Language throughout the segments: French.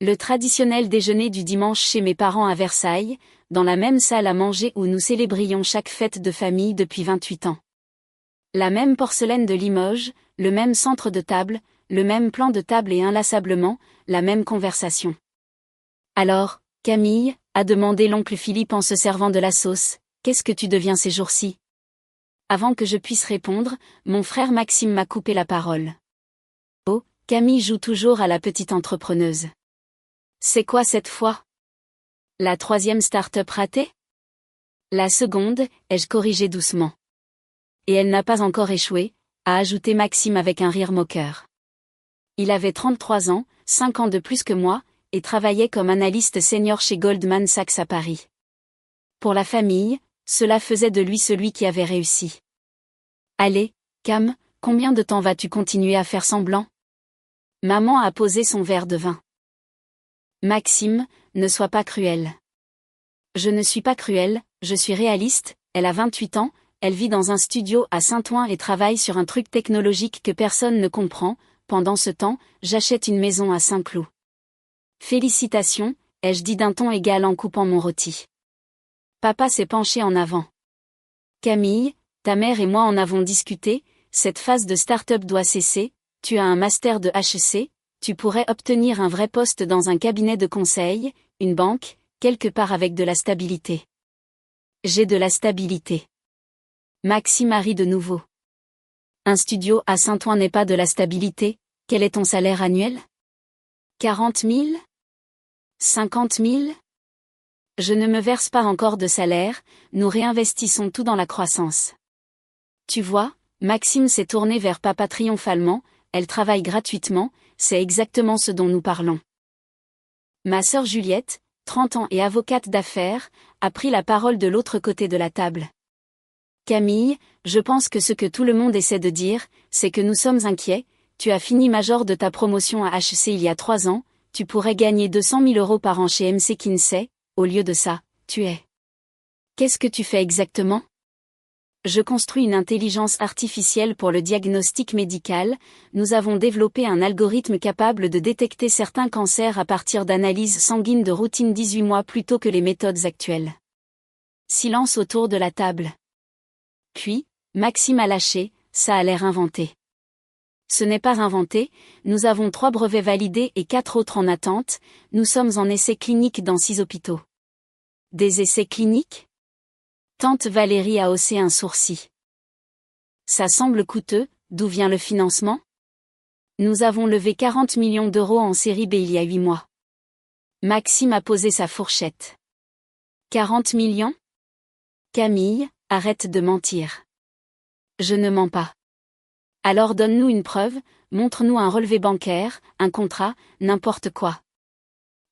Le traditionnel déjeuner du dimanche chez mes parents à Versailles, dans la même salle à manger où nous célébrions chaque fête de famille depuis 28 ans. La même porcelaine de Limoges, le même centre de table, le même plan de table et inlassablement, la même conversation. Alors, Camille, a demandé l'oncle Philippe en se servant de la sauce, qu'est-ce que tu deviens ces jours-ci? Avant que je puisse répondre, mon frère Maxime m'a coupé la parole. Oh, Camille joue toujours à la petite entrepreneuse. C'est quoi cette fois? La troisième start-up ratée? La seconde, ai-je corrigé doucement. Et elle n'a pas encore échoué, a ajouté Maxime avec un rire moqueur. Il avait 33 ans, 5 ans de plus que moi, et travaillait comme analyste senior chez Goldman Sachs à Paris. Pour la famille, cela faisait de lui celui qui avait réussi. Allez, Cam, combien de temps vas-tu continuer à faire semblant? Maman a posé son verre de vin. Maxime, ne sois pas cruel. Je ne suis pas cruel, je suis réaliste, elle a 28 ans, elle vit dans un studio à Saint-Ouen et travaille sur un truc technologique que personne ne comprend, pendant ce temps, j'achète une maison à Saint-Cloud. Félicitations, ai-je dit d'un ton égal en coupant mon rôti. Papa s'est penché en avant. Camille, ta mère et moi en avons discuté, cette phase de start-up doit cesser, tu as un master de HEC, tu pourrais obtenir un vrai poste dans un cabinet de conseil, une banque, quelque part avec de la stabilité. J'ai de la stabilité. Maxime a ri de nouveau. Un studio à Saint-Ouen n'est pas de la stabilité, quel est ton salaire annuel? 40 000? 50 000? Je ne me verse pas encore de salaire, nous réinvestissons tout dans la croissance. Tu vois, Maxime s'est tourné vers papa triomphalement, elle travaille gratuitement, c'est exactement ce dont nous parlons. Ma sœur Juliette, 30 ans et avocate d'affaires, a pris la parole de l'autre côté de la table. Camille, je pense que ce que tout le monde essaie de dire, c'est que nous sommes inquiets, tu as fini major de ta promotion à HEC il y a 3 ans, tu pourrais gagner 200 000 € par an chez MC Kinsey, au lieu de ça, tu es. Qu'est-ce que tu fais exactement? Je construis une intelligence artificielle pour le diagnostic médical, nous avons développé un algorithme capable de détecter certains cancers à partir d'analyses sanguines de routine 18 mois plus tôt que les méthodes actuelles. Silence autour de la table. Puis, Maxime a lâché, ça a l'air inventé. Ce n'est pas inventé, nous avons 3 brevets validés et 4 autres en attente, nous sommes en essais cliniques dans 6 hôpitaux. Des essais cliniques? Tante Valérie a haussé un sourcil. Ça semble coûteux, d'où vient le financement? Nous avons levé 40 millions d'euros en série B il y a 8 mois. Maxime a posé sa fourchette. 40 millions? Camille, arrête de mentir. Je ne mens pas. Alors donne-nous une preuve, montre-nous un relevé bancaire, un contrat, n'importe quoi.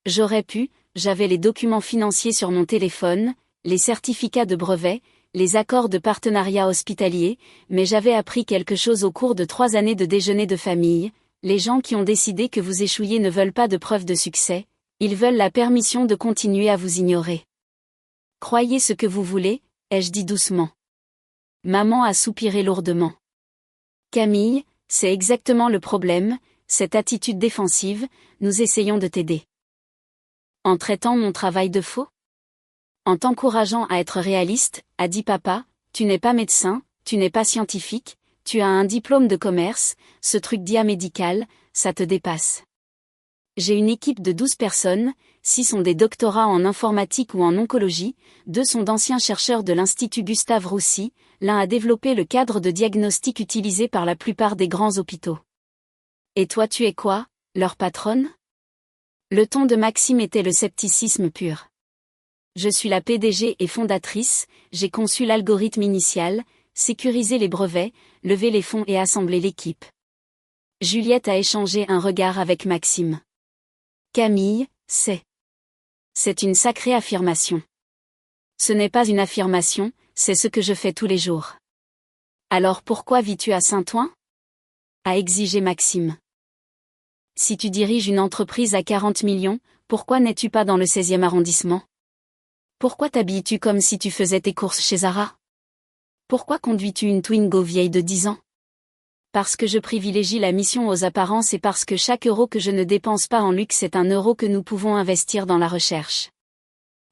J'avais les documents financiers sur mon téléphone, les certificats de brevet, les accords de partenariat hospitalier, mais j'avais appris quelque chose au cours de 3 années de déjeuner de famille, les gens qui ont décidé que vous échouiez ne veulent pas de preuves de succès, ils veulent la permission de continuer à vous ignorer. Croyez ce que vous voulez, ai-je dit doucement. Maman a soupiré lourdement. Camille, c'est exactement le problème, cette attitude défensive, nous essayons de t'aider. En traitant mon travail de faux? En t'encourageant à être réaliste, a dit papa, tu n'es pas médecin, tu n'es pas scientifique, tu as un diplôme de commerce, ce truc diamédical, ça te dépasse. J'ai une équipe de 12 personnes, 6 ont des doctorats en informatique ou en oncologie, 2 sont d'anciens chercheurs de l'Institut Gustave Roussy, l'un a développé le cadre de diagnostic utilisé par la plupart des grands hôpitaux. Et toi tu es quoi, leur patronne? Le ton de Maxime était le scepticisme pur. Je suis la PDG et fondatrice, j'ai conçu l'algorithme initial, sécurisé les brevets, levé les fonds et assemblé l'équipe. Juliette a échangé un regard avec Maxime. Camille, c'est une sacrée affirmation. Ce n'est pas une affirmation, c'est ce que je fais tous les jours. Alors pourquoi vis-tu à Saint-Ouen? A exigé Maxime. Si tu diriges une entreprise à 40 millions, pourquoi n'es-tu pas dans le 16e arrondissement? Pourquoi t'habilles-tu comme si tu faisais tes courses chez Zara? Pourquoi conduis-tu une Twingo vieille de 10 ans? Parce que je privilégie la mission aux apparences et parce que chaque euro que je ne dépense pas en luxe est un euro que nous pouvons investir dans la recherche.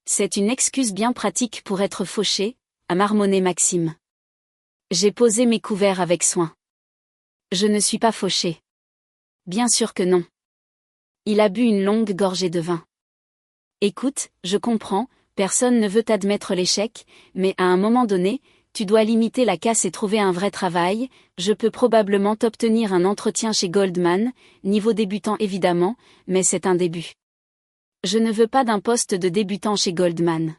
C'est une excuse bien pratique pour être fauché, a marmonné Maxime. J'ai posé mes couverts avec soin. Je ne suis pas fauché. Bien sûr que non. Il a bu une longue gorgée de vin. Écoute, je comprends, personne ne veut admettre l'échec, mais à un moment donné, tu dois limiter la casse et trouver un vrai travail. Je peux probablement t'obtenir un entretien chez Goldman, niveau débutant évidemment, mais c'est un début. Je ne veux pas d'un poste de débutant chez Goldman.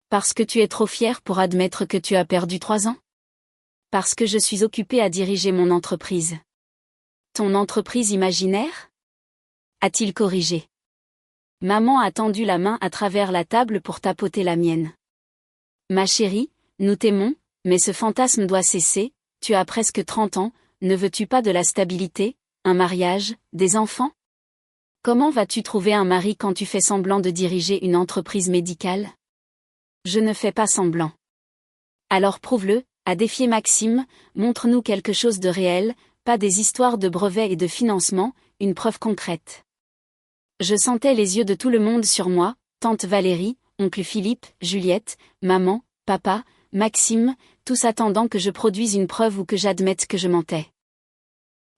Parce que tu es trop fier pour admettre que tu as perdu 3 ans? Parce que je suis occupé à diriger mon entreprise. Ton entreprise imaginaire? A-t-il corrigé. Maman a tendu la main à travers la table pour tapoter la mienne. Ma chérie, nous t'aimons, mais ce fantasme doit cesser, tu as presque 30 ans, ne veux-tu pas de la stabilité, un mariage, des enfants? Comment vas-tu trouver un mari quand tu fais semblant de diriger une entreprise médicale? Je ne fais pas semblant. Alors prouve-le, a défié Maxime, montre-nous quelque chose de réel, pas des histoires de brevets et de financement, une preuve concrète. Je sentais les yeux de tout le monde sur moi, tante Valérie, oncle Philippe, Juliette, maman, papa, Maxime, tous attendant que je produise une preuve ou que j'admette que je mentais.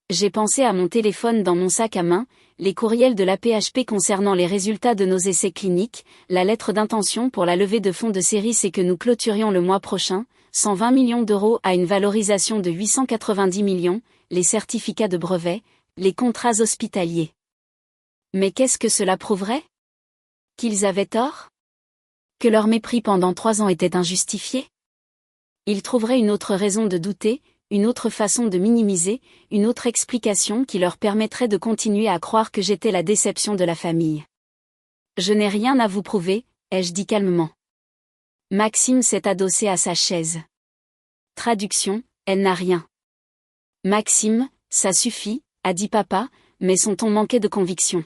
J'ai pensé à mon téléphone dans mon sac à main, les courriels de l'AP-HP concernant les résultats de nos essais cliniques, la lettre d'intention pour la levée de fonds de série c'est que nous clôturions le mois prochain, 120 millions d'euros à une valorisation de 890 millions, les certificats de brevet, les contrats hospitaliers. Mais qu'est-ce que cela prouverait? Qu'ils avaient tort? Que leur mépris pendant 3 ans était injustifié? Ils trouveraient une autre raison de douter, une autre façon de minimiser, une autre explication qui leur permettrait de continuer à croire que j'étais la déception de la famille. Je n'ai rien à vous prouver, ai-je dit calmement. Maxime s'est adossé à sa chaise. Traduction, elle n'a rien. Maxime, ça suffit, a dit papa, mais son ton manquait de conviction.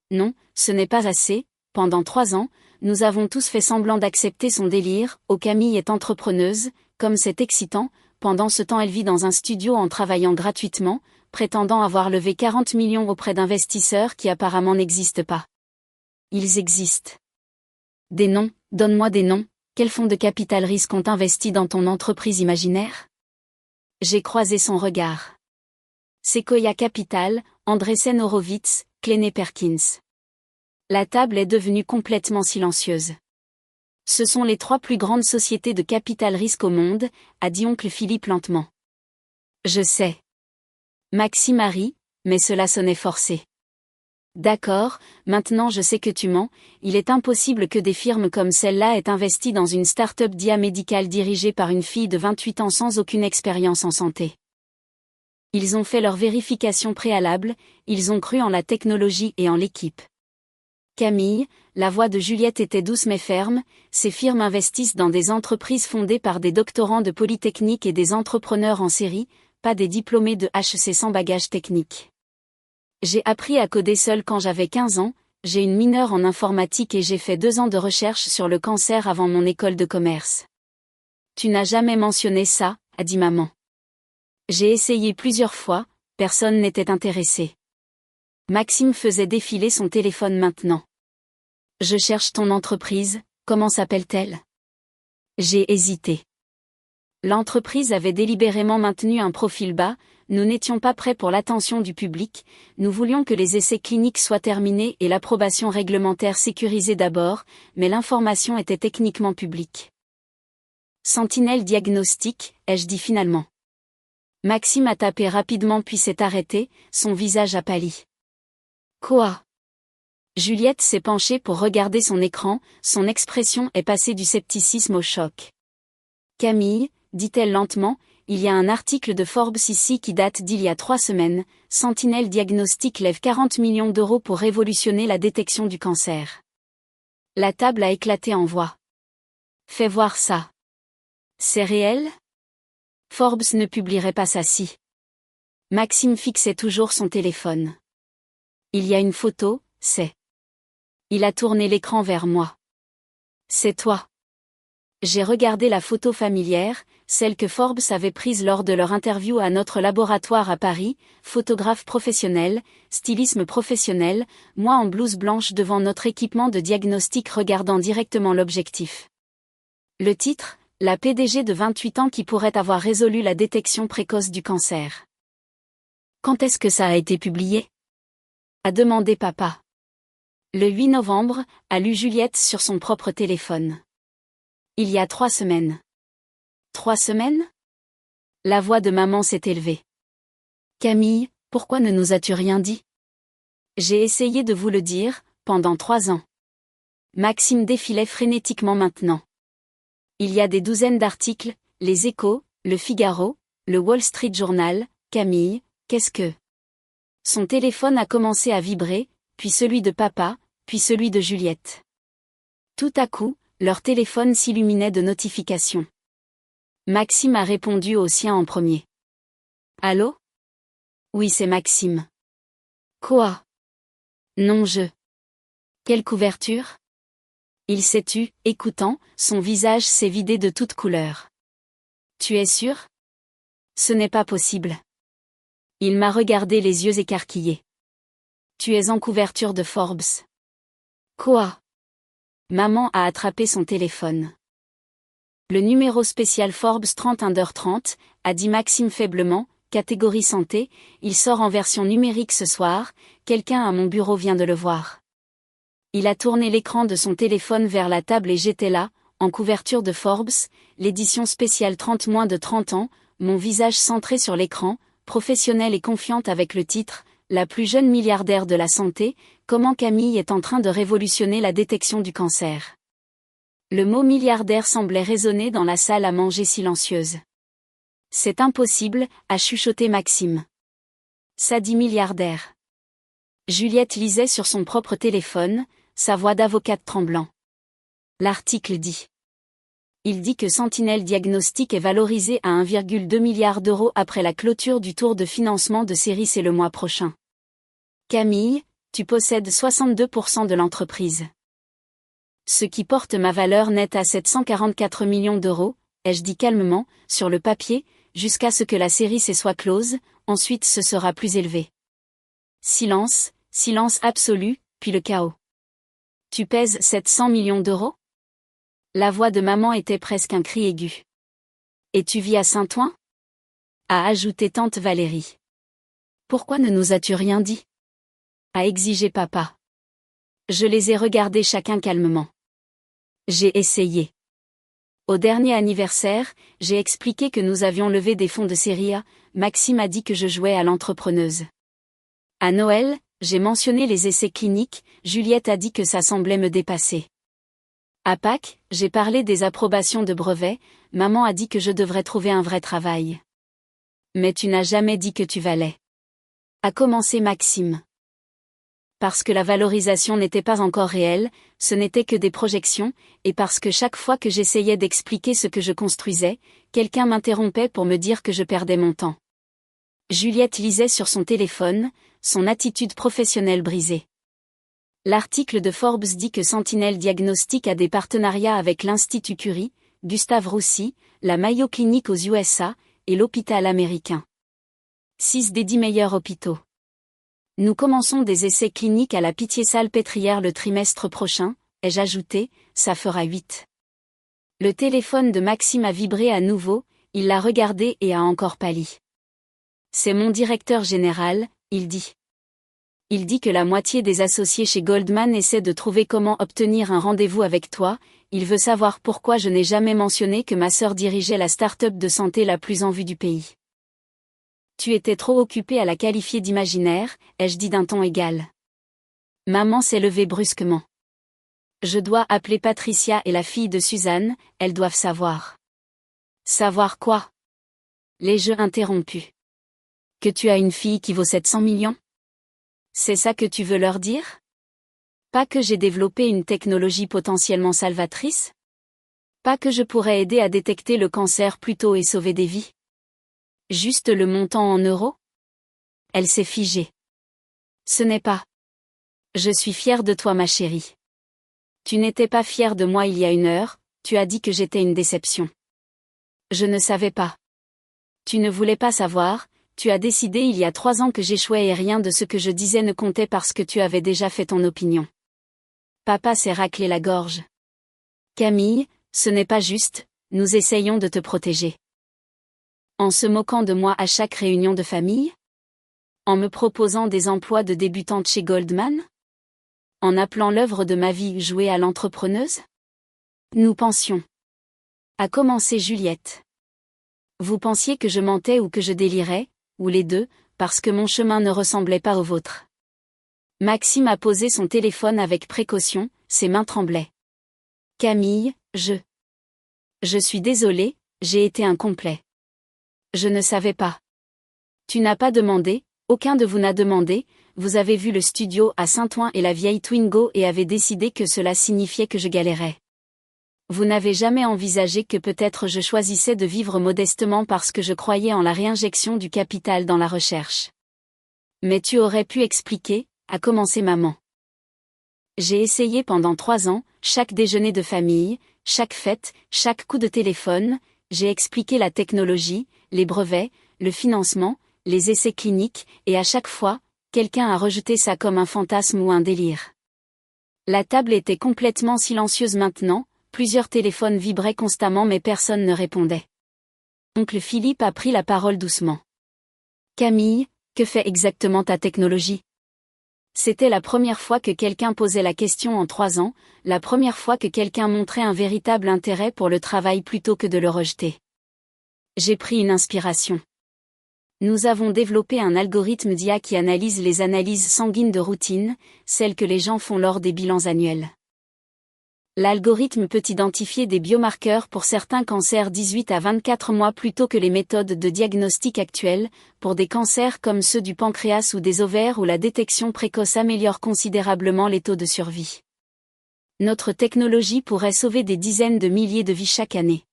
Non, ce n'est pas assez, pendant 3 ans, nous avons tous fait semblant d'accepter son délire, Camille est entrepreneuse, comme c'est excitant, pendant ce temps elle vit dans un studio en travaillant gratuitement, prétendant avoir levé 40 millions auprès d'investisseurs qui apparemment n'existent pas. Ils existent. Des noms, donne-moi des noms, quels fonds de capital risque ont investi dans ton entreprise imaginaire? J'ai croisé son regard. Sequoia Capital, Andreessen Horowitz, Kleene Perkins. La table est devenue complètement silencieuse. Ce sont les 3 plus grandes sociétés de capital risque au monde, a dit oncle Philippe lentement. Je sais. Maxime a ri, mais cela sonnait forcé. D'accord, maintenant je sais que tu mens, il est impossible que des firmes comme celle-là aient investi dans une start-up d'IA médicale dirigée par une fille de 28 ans sans aucune expérience en santé. Ils ont fait leur vérification préalable, ils ont cru en la technologie et en l'équipe. Camille, la voix de Juliette était douce mais ferme, ces firmes investissent dans des entreprises fondées par des doctorants de Polytechnique et des entrepreneurs en série, pas des diplômés de HEC sans bagage technique. J'ai appris à coder seul quand j'avais 15 ans, j'ai une mineure en informatique et j'ai fait 2 ans de recherche sur le cancer avant mon école de commerce. Tu n'as jamais mentionné ça, a dit maman. J'ai essayé plusieurs fois, personne n'était intéressé. Maxime faisait défiler son téléphone maintenant. Je cherche ton entreprise, comment s'appelle-t-elle? J'ai hésité. L'entreprise avait délibérément maintenu un profil bas, nous n'étions pas prêts pour l'attention du public, nous voulions que les essais cliniques soient terminés et l'approbation réglementaire sécurisée d'abord, mais l'information était techniquement publique. Sentinelle diagnostic, ai-je dit finalement. Maxime a tapé rapidement puis s'est arrêté, son visage a pâli. Quoi? Juliette s'est penchée pour regarder son écran, son expression est passée du scepticisme au choc. Camille, dit-elle lentement, il y a un article de Forbes ici qui date d'il y a 3 semaines, Sentinelle Diagnostic lève 40 millions d'euros pour révolutionner la détection du cancer. La table a éclaté en voix. Fais voir ça. C'est réel? Forbes ne publierait pas ça si. Maxime fixait toujours son téléphone. Il y a une photo, c'est. Il a tourné l'écran vers moi. C'est toi. J'ai regardé la photo familière, celle que Forbes avait prise lors de leur interview à notre laboratoire à Paris, photographe professionnel, stylisme professionnel, moi en blouse blanche devant notre équipement de diagnostic regardant directement l'objectif. Le titre, la PDG de 28 ans qui pourrait avoir résolu la détection précoce du cancer. Quand est-ce que ça a été publié? A demandé papa. Le 8 novembre, a lu Juliette sur son propre téléphone. Il y a 3 semaines. 3 semaines? La voix de maman s'est élevée. Camille, pourquoi ne nous as-tu rien dit? J'ai essayé de vous le dire, pendant 3 ans. Maxime défilait frénétiquement maintenant. Il y a des douzaines d'articles, Les Échos, Le Figaro, le Wall Street Journal. Camille, qu'est-ce que... Son téléphone a commencé à vibrer, puis celui de papa, puis celui de Juliette. Tout à coup, leur téléphone s'illuminait de notifications. Maxime a répondu au sien en premier. Allô? Oui, c'est Maxime. Quoi? Non, je... Quelle couverture? Il s'est tu, écoutant, son visage s'est vidé de toute couleur. Tu es sûr? Ce n'est pas possible. Il m'a regardé les yeux écarquillés. Tu es en couverture de Forbes. Quoi? Maman a attrapé son téléphone. Le numéro spécial Forbes 31h30, a dit Maxime faiblement, catégorie santé, il sort en version numérique ce soir, quelqu'un à mon bureau vient de le voir. Il a tourné l'écran de son téléphone vers la table et j'étais là, en couverture de Forbes, l'édition spéciale 30 de 30 ans, mon visage centré sur l'écran, professionnelle et confiante avec le titre « La plus jeune milliardaire de la santé, comment Camille est en train de révolutionner la détection du cancer ». Le mot milliardaire semblait résonner dans la salle à manger silencieuse. C'est impossible, a chuchoté Maxime. Ça dit milliardaire. Juliette lisait sur son propre téléphone, sa voix d'avocate tremblant. L'article dit. Il dit que Sentinel Diagnostic est valorisé à 1,2 milliard d'euros après la clôture du tour de financement de Ceris le mois prochain. Camille, tu possèdes 62% de l'entreprise. Ce qui porte ma valeur nette à 744 millions d'euros, ai-je dit calmement, sur le papier, jusqu'à ce que la Ceris soit close, ensuite ce sera plus élevé. Silence, silence absolu, puis le chaos. Tu pèses 700 millions d'euros? La voix de maman était presque un cri aigu. Et tu vis à Saint-Ouen? A ajouté tante Valérie. Pourquoi ne nous as-tu rien dit? A exigé papa. Je les ai regardés chacun calmement. J'ai essayé. Au dernier anniversaire, j'ai expliqué que nous avions levé des fonds de série A, Maxime a dit que je jouais à l'entrepreneuse. À Noël, j'ai mentionné les essais cliniques, Juliette a dit que ça semblait me dépasser. À Pâques, j'ai parlé des approbations de brevets, maman a dit que je devrais trouver un vrai travail. Mais tu n'as jamais dit que tu valais. A commencé Maxime. Parce que la valorisation n'était pas encore réelle, ce n'était que des projections, et parce que chaque fois que j'essayais d'expliquer ce que je construisais, quelqu'un m'interrompait pour me dire que je perdais mon temps. Juliette lisait sur son téléphone, son attitude professionnelle brisée. L'article de Forbes dit que Sentinel Diagnostic a des partenariats avec l'Institut Curie, Gustave Roussy, la Mayo Clinic aux USA, et l'hôpital américain. 6 des 10 meilleurs hôpitaux. Nous commençons des essais cliniques à la Pitié-Salpêtrière le trimestre prochain, ai-je ajouté, ça fera 8. Le téléphone de Maxime a vibré à nouveau, il l'a regardé et a encore pâli. C'est mon directeur général, il dit. Il dit que la moitié des associés chez Goldman essaient de trouver comment obtenir un rendez-vous avec toi, il veut savoir pourquoi je n'ai jamais mentionné que ma sœur dirigeait la start-up de santé la plus en vue du pays. Tu étais trop occupé à la qualifier d'imaginaire, ai-je dit d'un ton égal. Maman s'est levée brusquement. Je dois appeler Patricia et la fille de Suzanne, elles doivent savoir. Savoir quoi? Les jeux interrompus. Que tu as une fille qui vaut 700 millions? C'est ça que tu veux leur dire? Pas que j'ai développé une technologie potentiellement salvatrice? Pas que je pourrais aider à détecter le cancer plus tôt et sauver des vies? Juste le montant en euros? Elle s'est figée. Ce n'est pas. Je suis fière de toi ma chérie. Tu n'étais pas fière de moi il y a 1 heure, tu as dit que j'étais une déception. Je ne savais pas. Tu ne voulais pas savoir, tu as décidé il y a 3 ans que j'échouais et rien de ce que je disais ne comptait parce que tu avais déjà fait ton opinion. Papa s'est raclé la gorge. Camille, ce n'est pas juste, nous essayons de te protéger. En se moquant de moi à chaque réunion de famille? En me proposant des emplois de débutante chez Goldman? En appelant l'œuvre de ma vie jouer à l'entrepreneuse? Nous pensions. A commencé Juliette. Vous pensiez que je mentais ou que je délirais, ou les deux, parce que mon chemin ne ressemblait pas au vôtre. Maxime a posé son téléphone avec précaution, ses mains tremblaient. Camille, Je suis désolée, j'ai été incomplet. Je ne savais pas. Tu n'as pas demandé, aucun de vous n'a demandé, vous avez vu le studio à Saint-Ouen et la vieille Twingo et avez décidé que cela signifiait que je galérais. Vous n'avez jamais envisagé que peut-être je choisissais de vivre modestement parce que je croyais en la réinjection du capital dans la recherche. Mais tu aurais pu expliquer, a commencé maman. J'ai essayé pendant 3 ans, chaque déjeuner de famille, chaque fête, chaque coup de téléphone, j'ai expliqué la technologie, les brevets, le financement, les essais cliniques, et à chaque fois, quelqu'un a rejeté ça comme un fantasme ou un délire. La table était complètement silencieuse maintenant, plusieurs téléphones vibraient constamment mais personne ne répondait. Oncle Philippe a pris la parole doucement. Camille, que fait exactement ta technologie? C'était la première fois que quelqu'un posait la question en 3 ans, la première fois que quelqu'un montrait un véritable intérêt pour le travail plutôt que de le rejeter. J'ai pris une inspiration. Nous avons développé un algorithme d'IA qui analyse les analyses sanguines de routine, celles que les gens font lors des bilans annuels. L'algorithme peut identifier des biomarqueurs pour certains cancers 18 à 24 mois plutôt que les méthodes de diagnostic actuelles, pour des cancers comme ceux du pancréas ou des ovaires où la détection précoce améliore considérablement les taux de survie. Notre technologie pourrait sauver des dizaines de milliers de vies chaque année.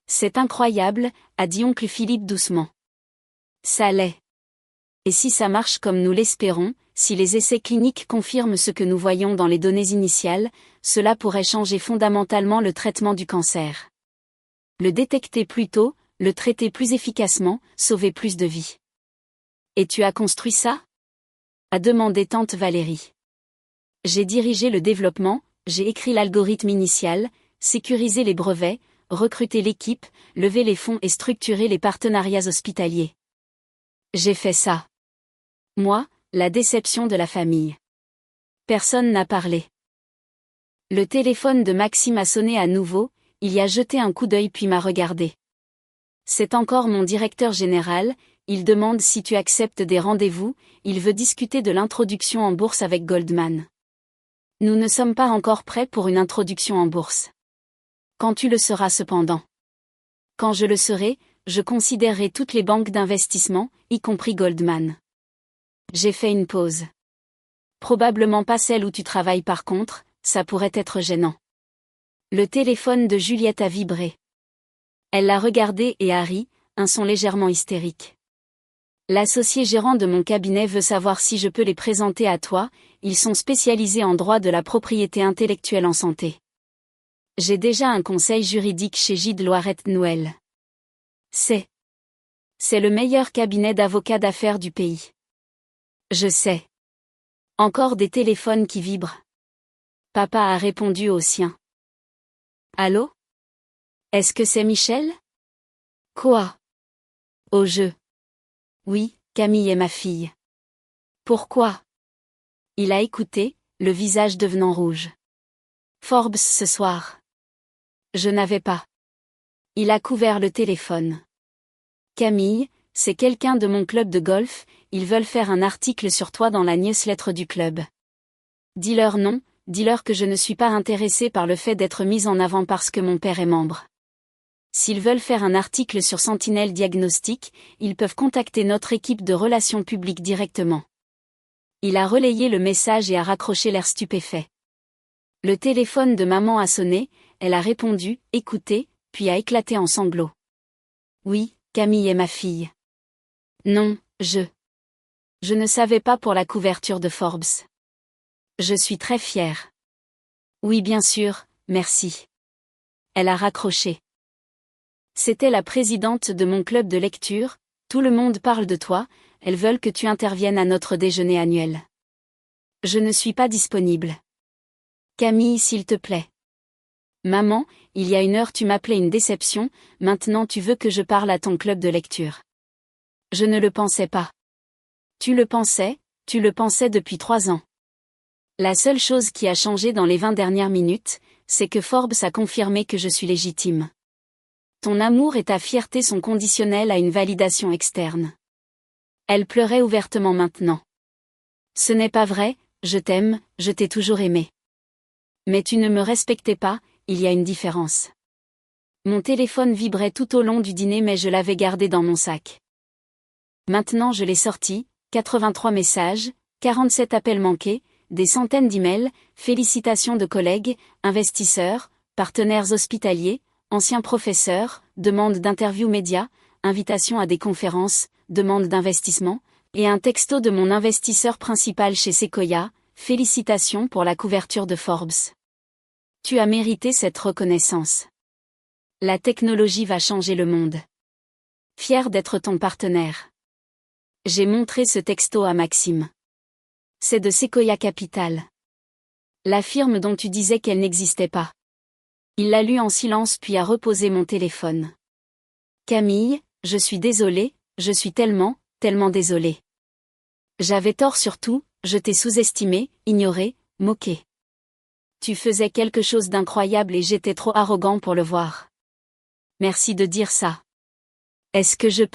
C'est incroyable, a dit oncle Philippe doucement. Ça l'est. Et si ça marche comme nous l'espérons, si les essais cliniques confirment ce que nous voyons dans les données initiales, cela pourrait changer fondamentalement le traitement du cancer. Le détecter plus tôt, le traiter plus efficacement, sauver plus de vies. Et tu as construit ça? A demandé tante Valérie. J'ai dirigé le développement, j'ai écrit l'algorithme initial, sécurisé les brevets, recruté l'équipe, levé les fonds et structuré les partenariats hospitaliers. J'ai fait ça. Moi, la déception de la famille. Personne n'a parlé. Le téléphone de Maxime a sonné à nouveau, il y a jeté un coup d'œil puis m'a regardé. C'est encore mon directeur général, il demande si tu acceptes des rendez-vous, il veut discuter de l'introduction en bourse avec Goldman. Nous ne sommes pas encore prêts pour une introduction en bourse. Quand tu le seras cependant. Quand je le serai, je considérerai toutes les banques d'investissement, y compris Goldman. J'ai fait une pause. Probablement pas celle où tu travailles par contre, ça pourrait être gênant. Le téléphone de Juliette a vibré. Elle l'a regardé et a ri, un son légèrement hystérique. L'associé gérant de mon cabinet veut savoir si je peux les présenter à toi, ils sont spécialisés en droit de la propriété intellectuelle en santé. J'ai déjà un conseil juridique chez Gide Loirette Nouel. C'est le meilleur cabinet d'avocats d'affaires du pays. Je sais. Encore des téléphones qui vibrent. Papa a répondu au sien. Allô? Est-ce que c'est Michel? Quoi? Au jeu. Oui, Camille est ma fille. Pourquoi? Il a écouté, le visage devenant rouge. Forbes ce soir. Je n'avais pas. Il a couvert le téléphone. Camille, c'est quelqu'un de mon club de golf, ils veulent faire un article sur toi dans la newsletter du club. Dis-leur non, dis-leur que je ne suis pas intéressée par le fait d'être mise en avant parce que mon père est membre. S'ils veulent faire un article sur Sentinelle Diagnostic, ils peuvent contacter notre équipe de relations publiques directement. Il a relayé le message et a raccroché l'air stupéfait. Le téléphone de maman a sonné, elle a répondu, écoutez, puis a éclaté en sanglots. Oui, Camille est ma fille. Non, je ne savais pas pour la couverture de Forbes. Je suis très fière. Oui bien sûr, merci. Elle a raccroché. C'était la présidente de mon club de lecture, tout le monde parle de toi, elles veulent que tu interviennes à notre déjeuner annuel. Je ne suis pas disponible. Camille, s'il te plaît. Maman, il y a 1 heure tu m'appelais une déception, maintenant tu veux que je parle à ton club de lecture. Je ne le pensais pas. Tu le pensais depuis 3 ans. La seule chose qui a changé dans les 20 dernières minutes, c'est que Forbes a confirmé que je suis légitime. Ton amour et ta fierté sont conditionnels à une validation externe. Elle pleurait ouvertement maintenant. Ce n'est pas vrai, je t'aime, je t'ai toujours aimé. Mais tu ne me respectais pas, il y a une différence. Mon téléphone vibrait tout au long du dîner mais je l'avais gardé dans mon sac. Maintenant je l'ai sorti, 83 messages, 47 appels manqués, des centaines d'emails, félicitations de collègues, investisseurs, partenaires hospitaliers, anciens professeurs, demandes d'interviews médias, invitations à des conférences, demandes d'investissement, et un texto de mon investisseur principal chez Sequoia, félicitations pour la couverture de Forbes. Tu as mérité cette reconnaissance. La technologie va changer le monde. Fier d'être ton partenaire. J'ai montré ce texto à Maxime. C'est de Sequoia Capital. La firme dont tu disais qu'elle n'existait pas. Il l'a lu en silence puis a reposé mon téléphone. Camille, je suis désolée, je suis tellement désolée. J'avais tort sur tout, je t'ai sous-estimé, ignoré, moqué. Tu faisais quelque chose d'incroyable et j'étais trop arrogant pour le voir. Merci de dire ça. Est-ce que je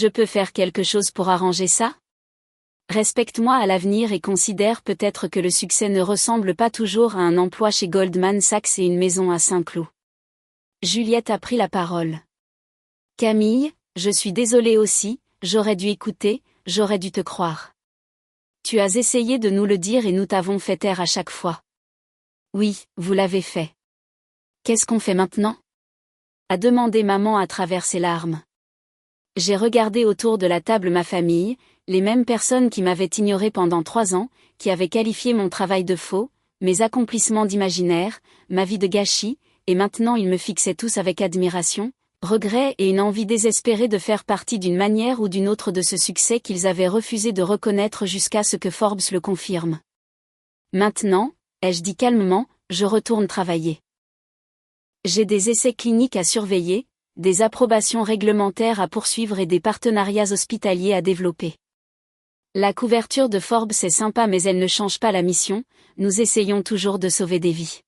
peux faire quelque chose pour arranger ça? Respecte-moi à l'avenir et considère peut-être que le succès ne ressemble pas toujours à un emploi chez Goldman Sachs et une maison à Saint-Cloud. Juliette a pris la parole. Camille, je suis désolée aussi, j'aurais dû écouter, j'aurais dû te croire. Tu as essayé de nous le dire et nous t'avons fait taire à chaque fois. Oui, vous l'avez fait. Qu'est-ce qu'on fait maintenant? A demandé maman à travers ses larmes. J'ai regardé autour de la table ma famille, les mêmes personnes qui m'avaient ignoré pendant 3 ans, qui avaient qualifié mon travail de faux, mes accomplissements d'imaginaire, ma vie de gâchis, et maintenant ils me fixaient tous avec admiration, regret et une envie désespérée de faire partie d'une manière ou d'une autre de ce succès qu'ils avaient refusé de reconnaître jusqu'à ce que Forbes le confirme. Maintenant, ai-je dit calmement, je retourne travailler. J'ai des essais cliniques à surveiller, des approbations réglementaires à poursuivre et des partenariats hospitaliers à développer. La couverture de Forbes est sympa mais elle ne change pas la mission, nous essayons toujours de sauver des vies.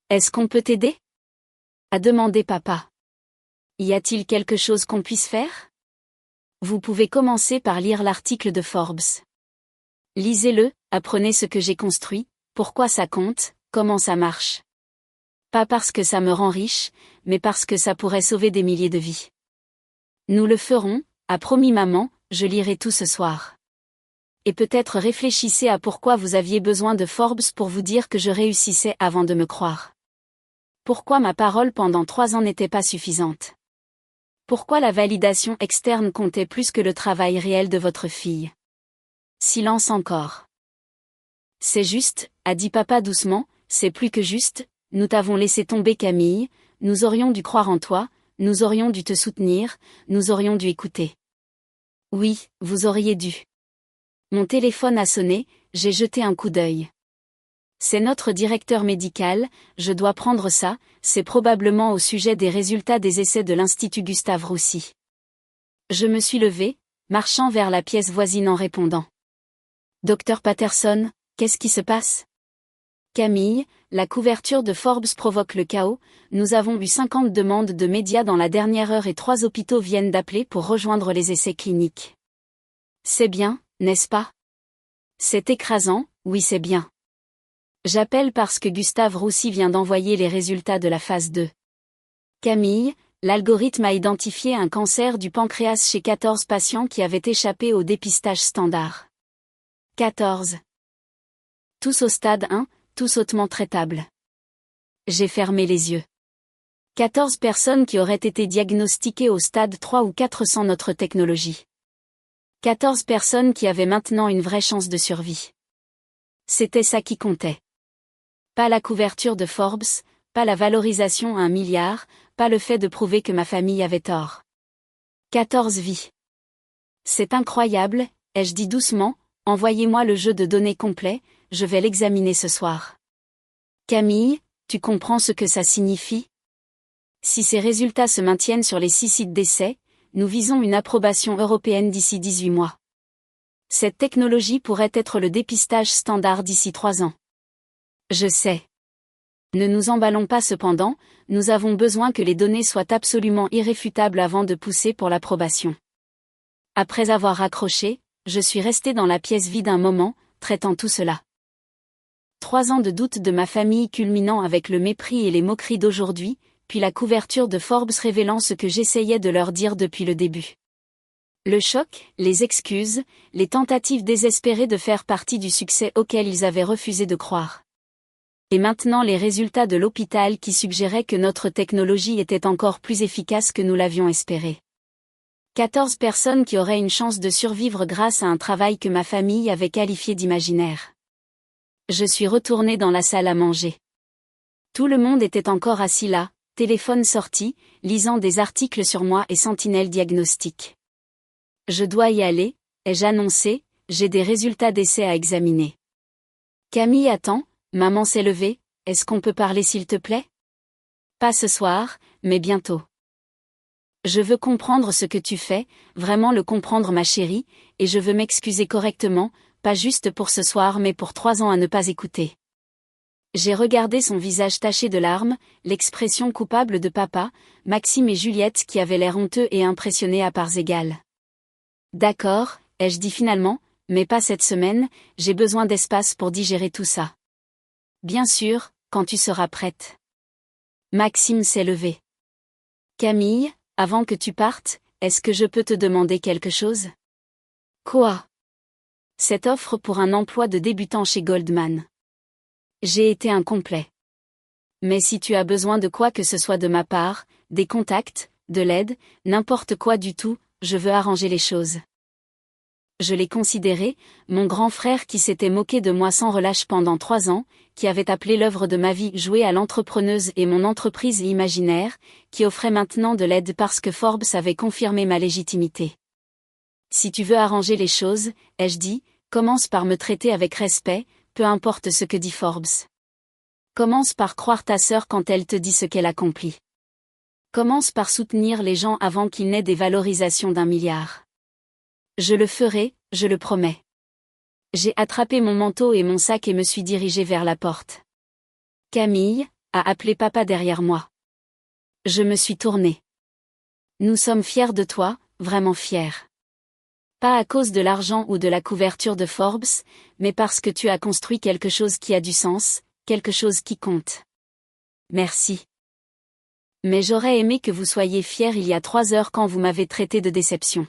Est-ce qu'on peut t'aider? A demandé papa. Y a-t-il quelque chose qu'on puisse faire? Vous pouvez commencer par lire l'article de Forbes. Lisez-le, apprenez ce que j'ai construit, pourquoi ça compte, comment ça marche. Pas parce que ça me rend riche, mais parce que ça pourrait sauver des milliers de vies. Nous le ferons, a promis maman, je lirai tout ce soir. Et peut-être réfléchissez à pourquoi vous aviez besoin de Forbes pour vous dire que je réussissais avant de me croire. Pourquoi ma parole pendant 3 ans n'était pas suffisante? Pourquoi la validation externe comptait plus que le travail réel de votre fille? Silence encore. C'est juste, a dit papa doucement, c'est plus que juste, nous t'avons laissé tomber Camille, nous aurions dû croire en toi, nous aurions dû te soutenir, nous aurions dû écouter. Oui, vous auriez dû. Mon téléphone a sonné, j'ai jeté un coup d'œil. C'est notre directeur médical, je dois prendre ça, c'est probablement au sujet des résultats des essais de l'Institut Gustave Roussy. Je me suis levée, marchant vers la pièce voisine en répondant. Docteur Patterson, qu'est-ce qui se passe? Camille, la couverture de Forbes provoque le chaos, nous avons eu 50 demandes de médias dans la dernière heure et 3 hôpitaux viennent d'appeler pour rejoindre les essais cliniques. C'est bien, n'est-ce pas? C'est écrasant, oui c'est bien. J'appelle parce que Gustave Roussy vient d'envoyer les résultats de la phase 2. Camille, l'algorithme a identifié un cancer du pancréas chez 14 patients qui avaient échappé au dépistage standard. 14. Tous au stade 1, tous hautement traitables. J'ai fermé les yeux. 14 personnes qui auraient été diagnostiquées au stade 3 ou 4 sans notre technologie. 14 personnes qui avaient maintenant une vraie chance de survie. C'était ça qui comptait. Pas la couverture de Forbes, pas la valorisation à 1 milliard, pas le fait de prouver que ma famille avait tort. 14 vies. C'est incroyable, ai-je dit doucement, envoyez-moi le jeu de données complet, je vais l'examiner ce soir. Camille, tu comprends ce que ça signifie? Si ces résultats se maintiennent sur les 6 sites d'essai, nous visons une approbation européenne d'ici 18 mois. Cette technologie pourrait être le dépistage standard d'ici 3 ans. Je sais. Ne nous emballons pas cependant, nous avons besoin que les données soient absolument irréfutables avant de pousser pour l'approbation. Après avoir raccroché, je suis resté dans la pièce vide un moment, traitant tout cela. 3 ans de doute de ma famille culminant avec le mépris et les moqueries d'aujourd'hui, puis la couverture de Forbes révélant ce que j'essayais de leur dire depuis le début. Le choc, les excuses, les tentatives désespérées de faire partie du succès auquel ils avaient refusé de croire. Et maintenant les résultats de l'hôpital qui suggéraient que notre technologie était encore plus efficace que nous l'avions espéré. 14 personnes qui auraient une chance de survivre grâce à un travail que ma famille avait qualifié d'imaginaire. Je suis retourné dans la salle à manger. Tout le monde était encore assis là, téléphone sorti, lisant des articles sur moi et Sentinelle Diagnostic. Je dois y aller, ai-je annoncé, j'ai des résultats d'essai à examiner. Camille attend, maman s'est levée, est-ce qu'on peut parler s'il te plaît? Pas ce soir, mais bientôt. Je veux comprendre ce que tu fais, vraiment le comprendre ma chérie, et je veux m'excuser correctement, pas juste pour ce soir mais pour 3 ans à ne pas écouter. J'ai regardé son visage taché de larmes, l'expression coupable de papa, Maxime et Juliette qui avaient l'air honteux et impressionnés à parts égales. D'accord, ai-je dit finalement, mais pas cette semaine, j'ai besoin d'espace pour digérer tout ça. Bien sûr, quand tu seras prête. Maxime s'est levé. Camille, avant que tu partes, est-ce que je peux te demander quelque chose? Quoi? Cette offre pour un emploi de débutant chez Goldman. J'ai été incomplet. Mais si tu as besoin de quoi que ce soit de ma part, des contacts, de l'aide, n'importe quoi du tout, je veux arranger les choses. Je l'ai considéré, mon grand frère qui s'était moqué de moi sans relâche pendant 3 ans, qui avait appelé l'œuvre de ma vie jouée à l'entrepreneuse et mon entreprise imaginaire, qui offrait maintenant de l'aide parce que Forbes avait confirmé ma légitimité. Si tu veux arranger les choses, ai-je dit, commence par me traiter avec respect, peu importe ce que dit Forbes. Commence par croire ta sœur quand elle te dit ce qu'elle accomplit. Commence par soutenir les gens avant qu'ils n'aient des valorisations d'1 milliard. Je le ferai, je le promets. J'ai attrapé mon manteau et mon sac et me suis dirigé vers la porte. Camille, a appelé papa derrière moi. Je me suis tournée. Nous sommes fiers de toi, vraiment fiers. Pas à cause de l'argent ou de la couverture de Forbes, mais parce que tu as construit quelque chose qui a du sens, quelque chose qui compte. Merci. Mais j'aurais aimé que vous soyez fiers il y a 3 heures quand vous m'avez traité de déception.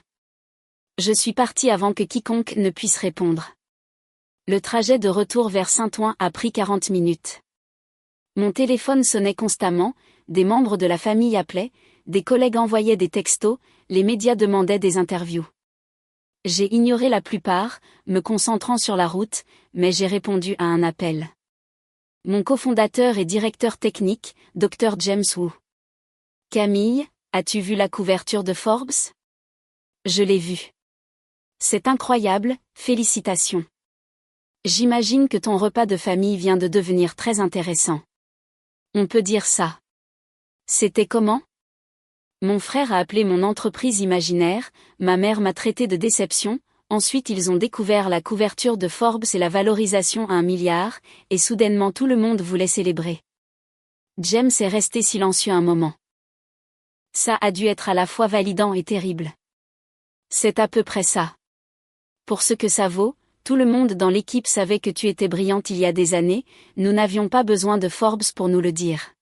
Je suis partie avant que quiconque ne puisse répondre. Le trajet de retour vers Saint-Ouen a pris 40 minutes. Mon téléphone sonnait constamment, des membres de la famille appelaient, des collègues envoyaient des textos, les médias demandaient des interviews. J'ai ignoré la plupart, me concentrant sur la route, mais j'ai répondu à un appel. Mon cofondateur et directeur technique, Dr James Wu. Camille, as-tu vu la couverture de Forbes? Je l'ai vue. C'est incroyable, félicitations. J'imagine que ton repas de famille vient de devenir très intéressant. On peut dire ça. C'était comment? Mon frère a appelé mon entreprise imaginaire, ma mère m'a traité de déception, ensuite ils ont découvert la couverture de Forbes et la valorisation à 1 milliard, et soudainement tout le monde voulait célébrer. James est resté silencieux un moment. Ça a dû être à la fois validant et terrible. C'est à peu près ça. Pour ce que ça vaut, tout le monde dans l'équipe savait que tu étais brillante il y a des années, nous n'avions pas besoin de Forbes pour nous le dire.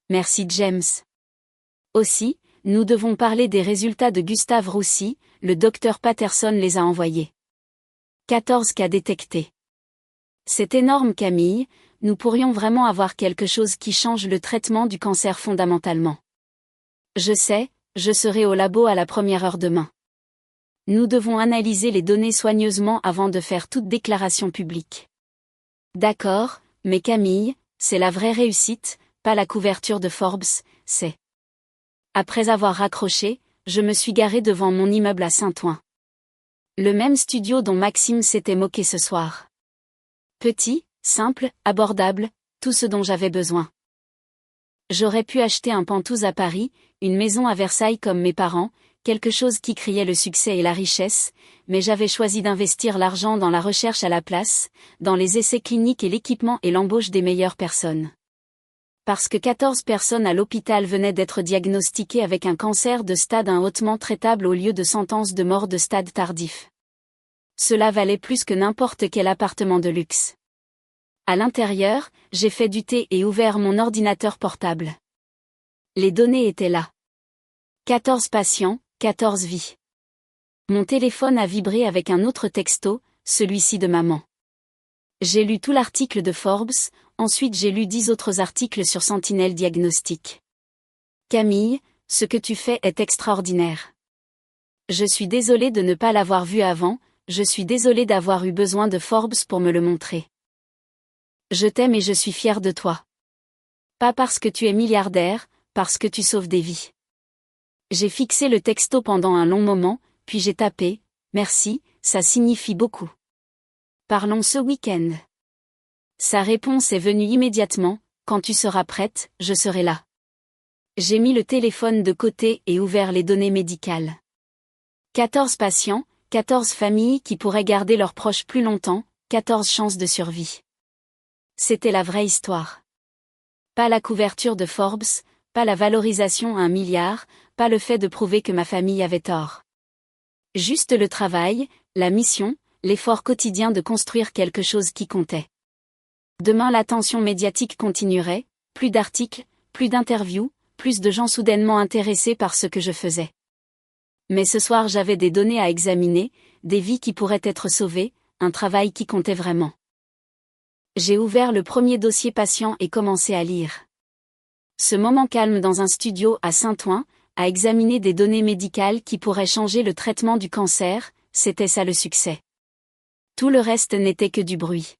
Merci James. Aussi, nous devons parler des résultats de Gustave Roussy, le docteur Patterson les a envoyés. 14 cas détectés. C'est énorme Camille, nous pourrions vraiment avoir quelque chose qui change le traitement du cancer fondamentalement. Je sais, je serai au labo à la première heure demain. Nous devons analyser les données soigneusement avant de faire toute déclaration publique. D'accord, mais Camille, c'est la vraie réussite, pas la couverture de Forbes, c'est Après avoir raccroché, je me suis garé devant mon immeuble à Saint-Ouen. Le même studio dont Maxime s'était moqué ce soir. Petit, simple, abordable, tout ce dont j'avais besoin. J'aurais pu acheter un Penthouse à Paris, une maison à Versailles comme mes parents, quelque chose qui criait le succès et la richesse, mais j'avais choisi d'investir l'argent dans la recherche à la place, dans les essais cliniques et l'équipement et l'embauche des meilleures personnes. Parce que 14 personnes à l'hôpital venaient d'être diagnostiquées avec un cancer de stade 1 hautement traitable au lieu de sentence de mort de stade tardif. Cela valait plus que n'importe quel appartement de luxe. À l'intérieur, j'ai fait du thé et ouvert mon ordinateur portable. Les données étaient là. 14 patients, 14 vies. Mon téléphone a vibré avec un autre texto, celui-ci de maman. J'ai lu tout l'article de Forbes, ensuite j'ai lu 10 autres articles sur Sentinelle Diagnostic. Camille, ce que tu fais est extraordinaire. Je suis désolée de ne pas l'avoir vu avant, je suis désolée d'avoir eu besoin de Forbes pour me le montrer. Je t'aime et je suis fière de toi. Pas parce que tu es milliardaire, parce que tu sauves des vies. J'ai fixé le texto pendant un long moment, puis j'ai tapé « Merci, ça signifie beaucoup. Parlons ce week-end. » Sa réponse est venue immédiatement « Quand tu seras prête, je serai là. » J'ai mis le téléphone de côté et ouvert les données médicales. 14 patients, 14 familles qui pourraient garder leurs proches plus longtemps, 14 chances de survie. C'était la vraie histoire. Pas la couverture de Forbes, pas la valorisation à 1 milliard, pas le fait de prouver que ma famille avait tort. Juste le travail, la mission, l'effort quotidien de construire quelque chose qui comptait. Demain l'attention médiatique continuerait, plus d'articles, plus d'interviews, plus de gens soudainement intéressés par ce que je faisais. Mais ce soir j'avais des données à examiner, des vies qui pourraient être sauvées, un travail qui comptait vraiment. J'ai ouvert le premier dossier patient et commencé à lire. Ce moment calme dans un studio à Saint-Ouen, à examiner des données médicales qui pourraient changer le traitement du cancer, c'était ça le succès. Tout le reste n'était que du bruit.